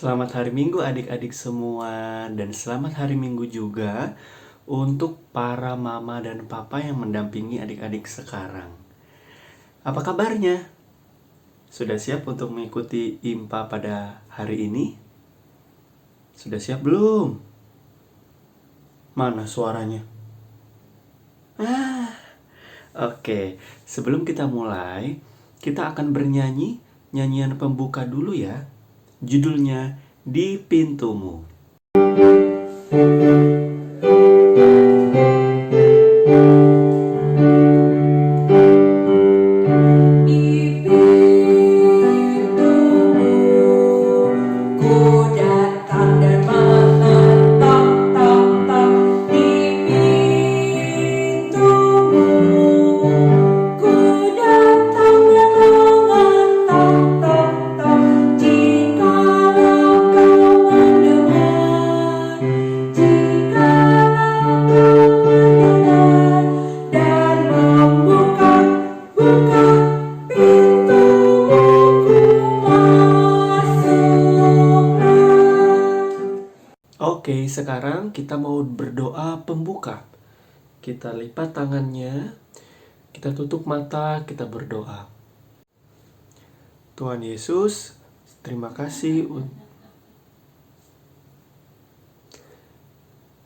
Selamat hari Minggu adik-adik semua, dan selamat hari Minggu juga untuk para mama dan papa yang mendampingi adik-adik sekarang. Apa kabarnya? Sudah siap untuk mengikuti IMPA pada hari ini? Sudah siap belum? Mana suaranya? Oke, sebelum kita mulai, kita akan bernyanyi nyanyian pembuka dulu ya. Judulnya Di Pintumu. Oke, sekarang kita mau berdoa pembuka. Kita lipat tangannya, kita tutup mata, kita berdoa. Tuhan Yesus, terima kasih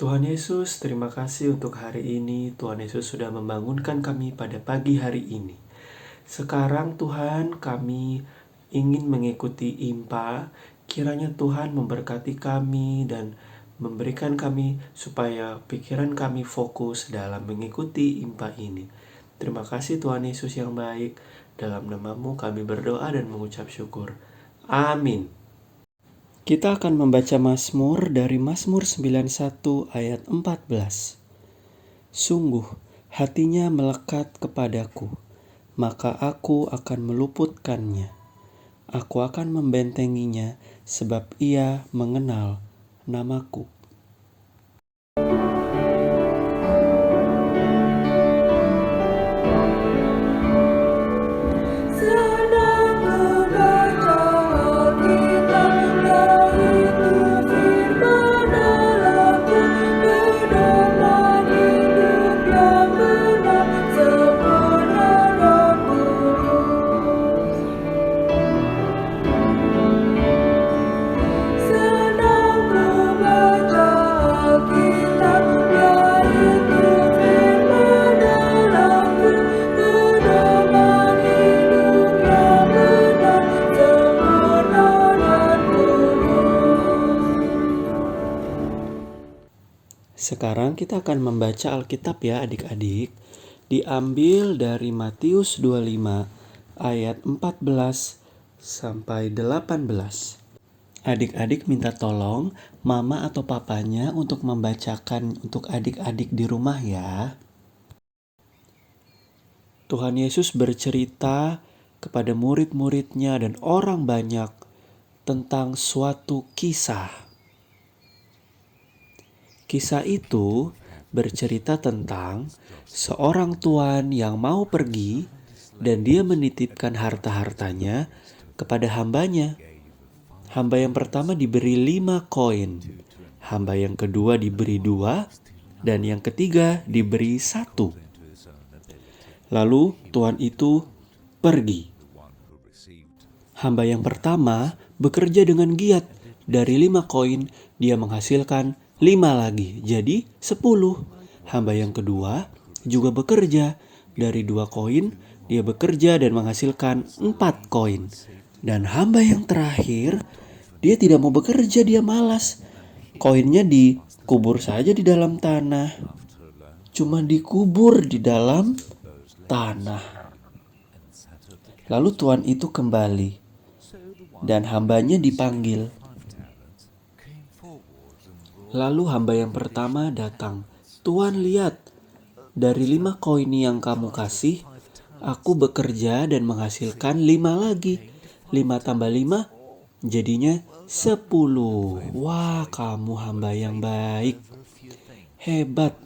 Tuhan Yesus, terima kasih untuk hari ini. Tuhan Yesus sudah membangunkan kami pada pagi hari ini. Sekarang Tuhan, kami ingin mengikuti IMPA. Kiranya Tuhan memberkati kami dan memberikan kami supaya pikiran kami fokus dalam mengikuti IMPA ini. Terima kasih Tuhan Yesus yang baik. Dalam nama-Mu kami berdoa dan mengucap syukur. Amin. Kita akan membaca Mazmur dari Mazmur 91 ayat 14. Sungguh, hatinya melekat kepadaku, maka aku akan meluputkannya. Aku akan membentenginya sebab ia mengenal namaku. Sekarang kita akan membaca Alkitab ya adik-adik. Diambil dari Matius 25 ayat 14 sampai 18. Adik-adik minta tolong mama atau papanya untuk membacakan untuk adik-adik di rumah ya. Tuhan Yesus bercerita kepada murid-muridnya dan orang banyak tentang suatu kisah. Kisah itu bercerita tentang seorang tuan yang mau pergi dan dia menitipkan harta-hartanya kepada hambanya. Hamba yang pertama diberi 5 koin, hamba yang kedua diberi 2, dan yang ketiga diberi 1. Lalu tuan itu pergi. Hamba yang pertama bekerja dengan giat. Dari 5 koin dia menghasilkan 5 lagi, jadi 10. Hamba yang kedua juga bekerja. Dari 2 koin, dia bekerja dan menghasilkan 4 koin. Dan hamba yang terakhir, dia tidak mau bekerja, dia malas. Koinnya dikubur saja di dalam tanah. Cuma dikubur di dalam tanah. Lalu tuan itu kembali, dan hambanya dipanggil. Lalu hamba yang pertama datang. Tuan, lihat, dari 5 koin yang kamu kasih, aku bekerja dan menghasilkan 5 lagi. 5 tambah 5 jadinya 10. Wah, kamu hamba yang baik. Hebat.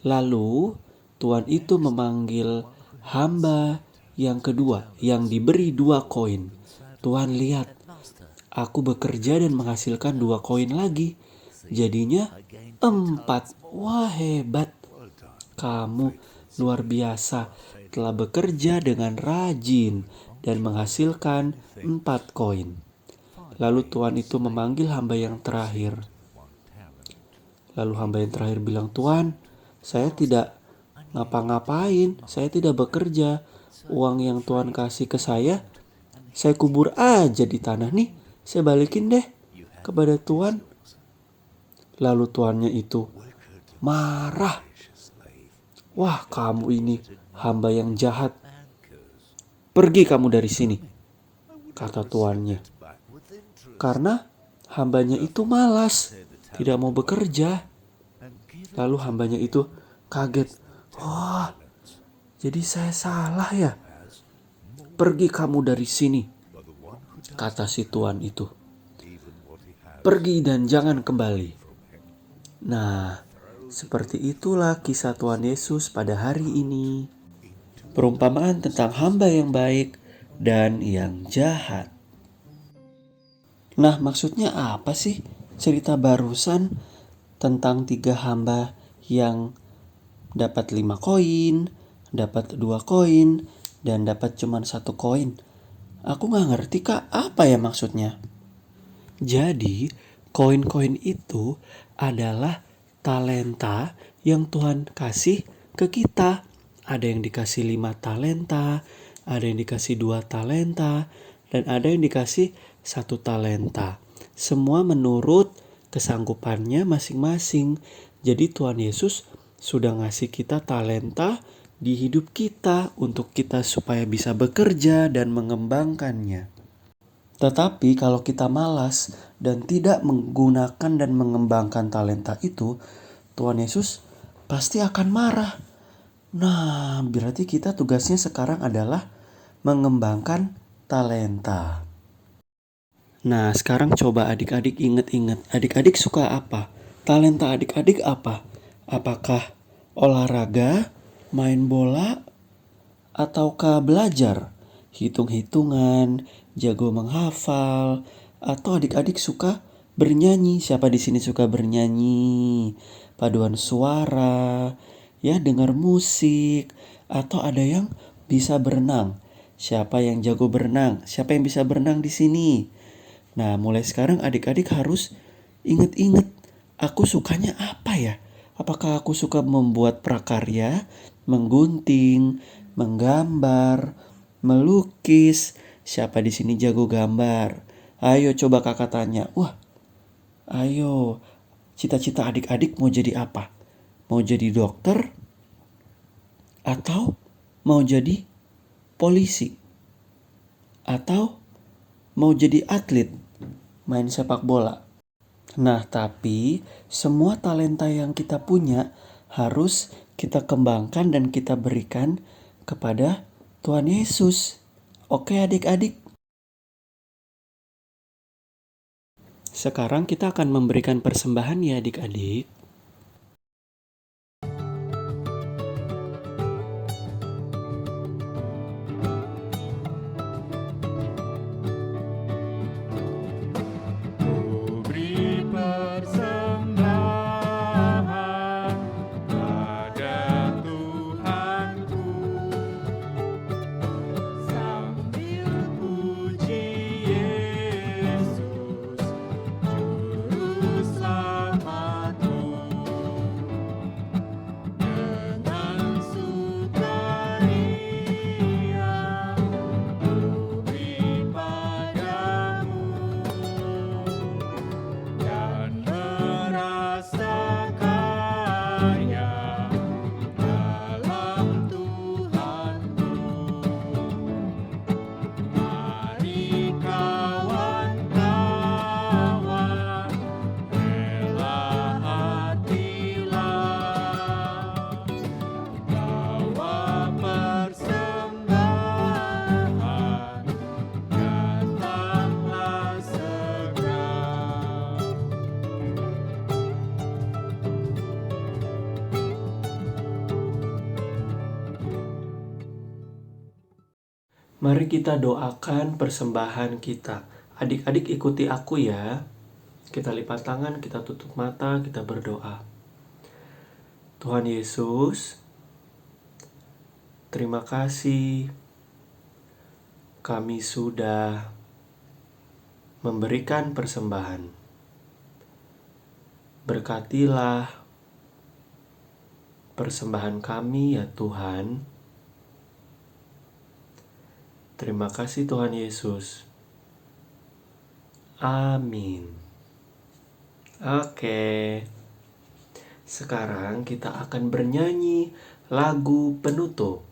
Lalu tuan itu memanggil hamba yang kedua yang diberi 2 koin. Tuan, lihat, Aku bekerja dan menghasilkan 2 koin lagi. Jadinya 4. Wah, hebat. Kamu luar biasa. Telah bekerja dengan rajin dan menghasilkan 4 koin. Lalu Tuan itu memanggil hamba yang terakhir. Lalu hamba yang terakhir bilang, "Tuan, saya tidak ngapa-ngapain, saya tidak bekerja. Uang yang Tuan kasih ke saya kubur aja di tanah nih. Saya balikin deh kepada Tuan." Lalu tuannya itu marah. "Wah, kamu ini hamba yang jahat. Pergi kamu dari sini," kata tuannya. Karena hambanya itu malas, tidak mau bekerja. Lalu hambanya itu kaget. "Wah, jadi saya salah ya? Pergi kamu dari sini," kata si tuan itu. "Pergi dan jangan kembali." Nah, seperti itulah kisah Tuhan Yesus pada hari ini. Perumpamaan tentang hamba yang baik dan yang jahat. Nah, maksudnya apa sih cerita barusan tentang 3 hamba yang dapat 5 koin, dapat 2 koin, dan dapat cuma 1 koin? Aku gak ngerti, Kak, apa ya maksudnya? Jadi, koin-koin itu adalah talenta yang Tuhan kasih ke kita. Ada yang dikasih 5 talenta, ada yang dikasih 2 talenta, dan ada yang dikasih 1 talenta. Semua menurut kesanggupannya masing-masing. Jadi Tuhan Yesus sudah ngasih kita talenta di hidup kita untuk kita supaya bisa bekerja dan mengembangkannya. Tetapi kalau kita malas dan tidak menggunakan dan mengembangkan talenta itu, Tuhan Yesus pasti akan marah. Nah, berarti kita tugasnya sekarang adalah mengembangkan talenta. Nah, sekarang coba adik-adik ingat-ingat. Adik-adik suka apa? Talenta adik-adik apa? Apakah olahraga, main bola, ataukah belajar? Hitung-hitungan, jago menghafal, atau adik-adik suka bernyanyi? Siapa di sini suka bernyanyi? Paduan suara, ya, dengar musik, atau ada yang bisa berenang. Siapa yang jago berenang? Siapa yang bisa berenang di sini? Nah, mulai sekarang adik-adik harus ingat-ingat, aku sukanya apa ya? Apakah aku suka membuat prakarya, menggunting, menggambar, melukis? Siapa di sini jago gambar? Ayo coba kakak tanya. Wah, ayo. Cita-cita adik-adik mau jadi apa? Mau jadi dokter? Atau mau jadi polisi? Atau mau jadi atlet? Main sepak bola? Nah, tapi semua talenta yang kita punya harus kita kembangkan dan kita berikan kepada Tuhan Yesus. Oke adik-adik? Sekarang kita akan memberikan persembahan ya adik-adik. Mari kita doakan persembahan kita. Adik-adik ikuti aku ya. Kita lipat tangan, kita tutup mata, kita berdoa. Tuhan Yesus, terima kasih kami sudah memberikan persembahan. Berkatilah persembahan kami ya Tuhan. Terima kasih Tuhan Yesus. Amin. Oke. Sekarang kita akan bernyanyi lagu penutup.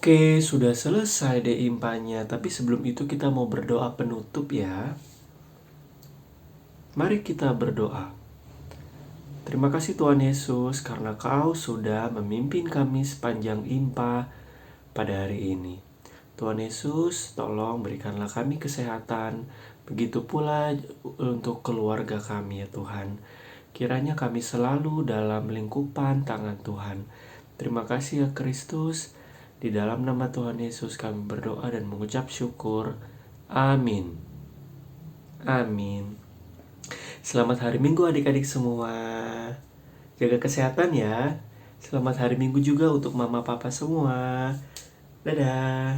Oke, sudah selesai deh impanya. Tapi sebelum itu kita mau berdoa penutup ya. Mari kita berdoa. Terima kasih Tuhan Yesus karena Kau sudah memimpin kami sepanjang impa pada hari ini. Tuhan Yesus, tolong berikanlah kami kesehatan. Begitu pula untuk keluarga kami ya Tuhan. Kiranya kami selalu dalam lingkupan tangan Tuhan. Terima kasih ya Kristus. Di dalam nama Tuhan Yesus kami berdoa dan mengucap syukur. Amin. Amin. Selamat hari Minggu adik-adik semua. Jaga kesehatan ya. Selamat hari Minggu juga untuk mama papa semua. Dadah.